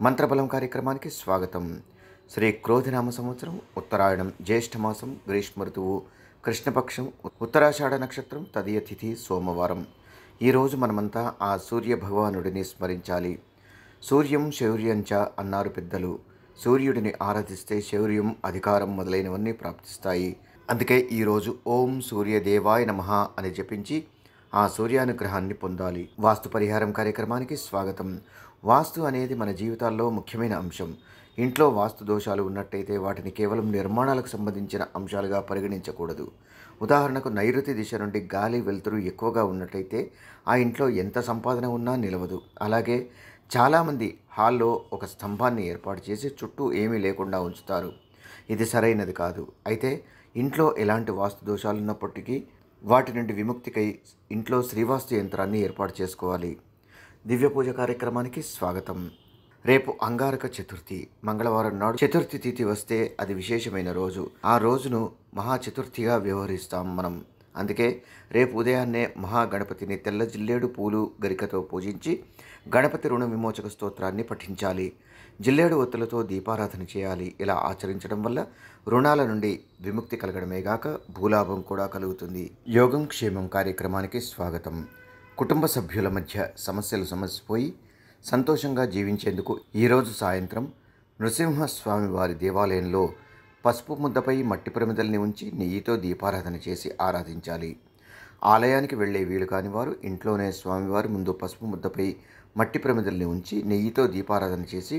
మంత్రబలం కార్యక్రమానికి స్వాగతం. శ్రీ క్రోధినామ సంవత్సరం, ఉత్తరాయణం, జ్యేష్ఠమాసం, గ్రీష్మ ఋతువు, కృష్ణపక్షం, ఉత్తరాషాఢ నక్షత్రం, తదియ తిథి, సోమవారం. ఈరోజు మనమంతా ఆ సూర్య భగవానుడిని స్మరించాలి. సూర్యం శౌర్యంచ అన్నారు పెద్దలు. సూర్యుడిని ఆరాధిస్తే శౌర్యం, అధికారం మొదలైనవన్నీ ప్రాప్తిస్తాయి. అందుకే ఈరోజు ఓం సూర్యదేవాయ నమః అని జపించి ఆ సూర్యానుగ్రహాన్ని పొందాలి. వాస్తు పరిహారం కార్యక్రమానికి స్వాగతం. వాస్తు అనేది మన జీవితాల్లో ముఖ్యమైన అంశం. ఇంట్లో వాస్తు దోషాలు ఉన్నట్టయితే వాటిని కేవలం నిర్మాణాలకు సంబంధించిన అంశాలుగా పరిగణించకూడదు. ఉదాహరణకు నైరుతి దిశ నుండి గాలి వెలుతురు ఎక్కువగా ఉన్నట్టయితే ఆ ఇంట్లో ఎంత సంపాదన ఉన్నా నిలవదు. అలాగే చాలామంది హాల్లో ఒక స్తంభాన్ని ఏర్పాటు చేసి చుట్టూ ఏమీ లేకుండా ఉంచుతారు. ఇది సరైనది కాదు. అయితే ఇంట్లో ఎలాంటి వాస్తు దోషాలు ఉన్నప్పటికీ వాటి నుండి విముక్తికై ఇంట్లో శ్రీవాస్తు యంత్రాన్ని ఏర్పాటు చేసుకోవాలి. దివ్య పూజ కార్యక్రమానికి స్వాగతం. రేపు అంగారక చతుర్థి, మంగళవారం నాడు చతుర్థి తిథి వస్తే అది విశేషమైన రోజు. ఆ రోజును మహాచతుర్థిగా వ్యవహరిస్తాం మనం. అందుకే రేపు ఉదయాన్నే మహాగణపతిని తెల్ల జిల్లేడు పూలు గరికతో పూజించి గణపతి రుణ విమోచక స్తోత్రాన్ని పఠించాలి. జిల్లేడు ఒత్తులతో దీపారాధన చేయాలి. ఇలా ఆచరించడం వల్ల రుణాల నుండి విముక్తి కలగడమే గాక భూలాభం కూడా కలుగుతుంది. యోగం క్షేమం కార్యక్రమానికి స్వాగతం. కుటుంబ సభ్యుల మధ్య సమస్యలు సమసిపోయి సంతోషంగా జీవించేందుకు ఈరోజు సాయంత్రం నృసింహస్వామి వారి దేవాలయంలో పసుపు ముద్దపై మట్టి ప్రమిదల్ని ఉంచి నెయ్యితో దీపారాధన చేసి ఆరాధించాలి. ఆలయానికి వెళ్లే వీలు కాని వారు ఇంట్లోనే స్వామివారి ముందు పసుపు ముద్దపై మట్టి ప్రమిదల్ని ఉంచి నెయ్యితో దీపారాధన చేసి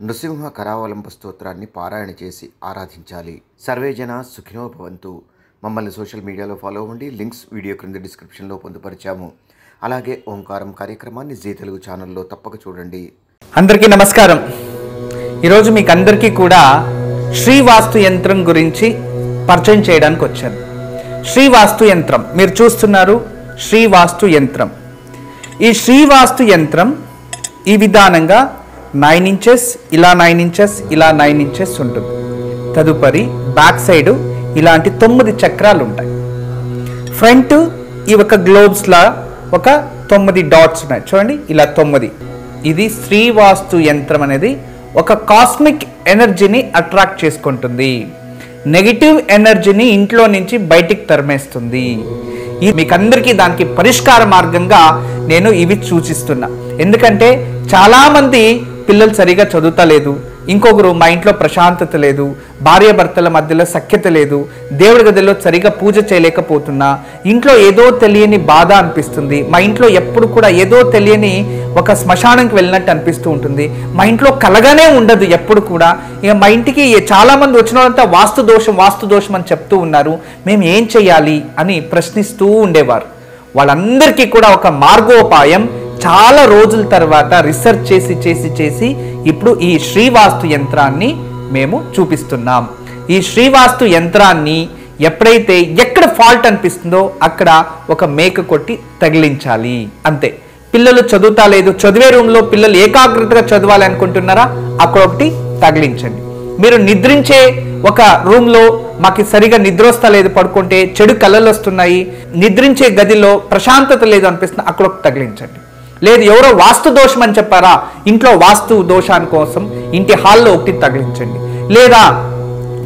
నృసింహ కరావలంబ స్తోత్రాన్ని పారాయణ చేసి ఆరాధించాలి. సర్వే జన సుఖినో భవంతు. మమ్మల్ని సోషల్ మీడియాలో ఫాలో అవ్వండి. లింక్స్ వీడియో క్రింద డిస్క్రిప్షన్లో పొందుపరిచాము. అలాగే ఓంకారం కార్యక్రమాన్ని జీ తెలుగు ఛానల్లో తప్పక చూడండి. అందరికీ నమస్కారం. ఈరోజు మీకు అందరికీ కూడా శ్రీవాస్తు యంత్రం గురించి పరిచయం చేయడానికి వచ్చాను. శ్రీవాస్తు యంత్రం మీరు చూస్తున్నారు. శ్రీవాస్తు యంత్రం. ఈ శ్రీవాస్తు యంత్రం ఈ విధానంగా 9 ఇంచెస్, ఇలా 9 ఇంచెస్, ఇలా 9 ఇంచెస్ ఉంటుంది. తదుపరి బ్యాక్ సైడ్ ఇలాంటి 9 చక్రాలు ఉంటాయి. ఫ్రంట్ ఈ ఒక గ్లోబ్స్లా ఒక 9 డాట్స్ ఉన్నాయి చూడండి, ఇలా 9. ఇది శ్రీవాస్తు యంత్రం అనేది ఒక కాస్మిక్ ఎనర్జీని అట్రాక్ట్ చేసుకుంటుంది. నెగిటివ్ ఎనర్జీని ఇంట్లో నుంచి బయటికి తరిమేస్తుంది. మీకు అందరికీ దానికి పరిష్కార మార్గంగా నేను ఇవి సూచిస్తున్నా. ఎందుకంటే చాలామంది పిల్లలు సరిగా చదువుతలేదు, ఇంకొకరు మా ఇంట్లో ప్రశాంతత లేదు, భార్యాభర్తల మధ్యలో సఖ్యత లేదు, దేవుడి గదిలో సరిగా పూజ చేయలేకపోతున్నా, ఇంట్లో ఏదో తెలియని బాధ అనిపిస్తుంది, మా ఇంట్లో ఎప్పుడు కూడా ఏదో తెలియని ఒక శ్మశానంకి వెళ్ళినట్టు అనిపిస్తూ ఉంటుంది, మా ఇంట్లో కలగానే ఉండదు ఎప్పుడు కూడా, ఇక మా ఇంటికి చాలామంది వచ్చిన వాళ్ళంతా వాస్తు దోషం అని చెప్తూ ఉన్నారు, మేము ఏం చేయాలి అని ప్రశ్నిస్తూ ఉండేవారు. వాళ్ళందరికీ కూడా ఒక మార్గోపాయం చాలా రోజుల తర్వాత రీసెర్చ్ చేసి ఇప్పుడు ఈ శ్రీవాస్తు యంత్రాన్ని మేము చూపిస్తున్నాం. ఈ శ్రీవాస్తు యంత్రాన్ని ఎప్పుడైతే ఎక్కడ ఫాల్ట్ అనిపిస్తుందో అక్కడ ఒక మేక కొట్టి తగిలించాలి, అంతే. పిల్లలు చదువుతా లేదు, చదివే రూమ్లో పిల్లలు ఏకాగ్రతగా చదవాలి అనుకుంటున్నారా, అక్కడ ఒకటి తగిలించండి. మీరు నిద్రించే ఒక రూమ్లో మాకు సరిగా నిద్ర వస్తా లేదు, పడుకుంటే చెడు కళలు వస్తున్నాయి, నిద్రించే గదిలో ప్రశాంతత లేదు అనిపిస్తుంది, అక్కడ ఒకటి తగిలించండి. లేదు ఎవరో వాస్తు దోషం అని చెప్పారా, ఇంట్లో వాస్తు దోషాని కోసం ఇంటి హాల్లో ఒకటి తగిలించండి. లేదా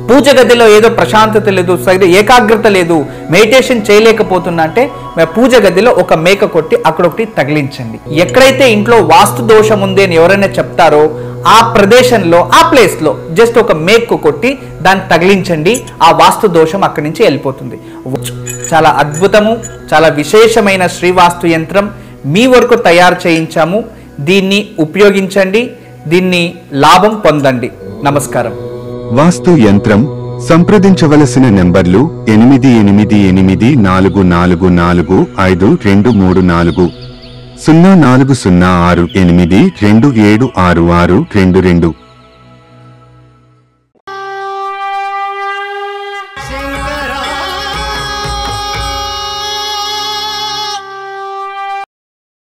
పూజ గదిలో ఏదో ప్రశాంతత లేదు, సరిగ్గా ఏకాగ్రత లేదు, మెడిటేషన్ చేయలేకపోతున్నా అంటే పూజ గదిలో ఒక మేక కొట్టి అక్కడ ఒకటి తగిలించండి. ఎక్కడైతే ఇంట్లో వాస్తు దోషం ఉంది అని ఎవరైనా చెప్తారో ఆ ప్రదేశంలో ఆ ప్లేస్లో జస్ట్ ఒక మేకు కొట్టి దాన్ని తగిలించండి. ఆ వాస్తు దోషం అక్కడి నుంచి వెళ్ళిపోతుంది. చాలా అద్భుతము, చాలా విశేషమైన శ్రీవాస్తు యంత్రం మీ వరకు తయారు చేయించాము. దీన్ని ఉపయోగించండి, దీన్ని లాభం పొందండి. నమస్కారం. వాస్తు యంత్రం సంప్రదించవలసిన నెంబర్లు 8844452334 040682766622.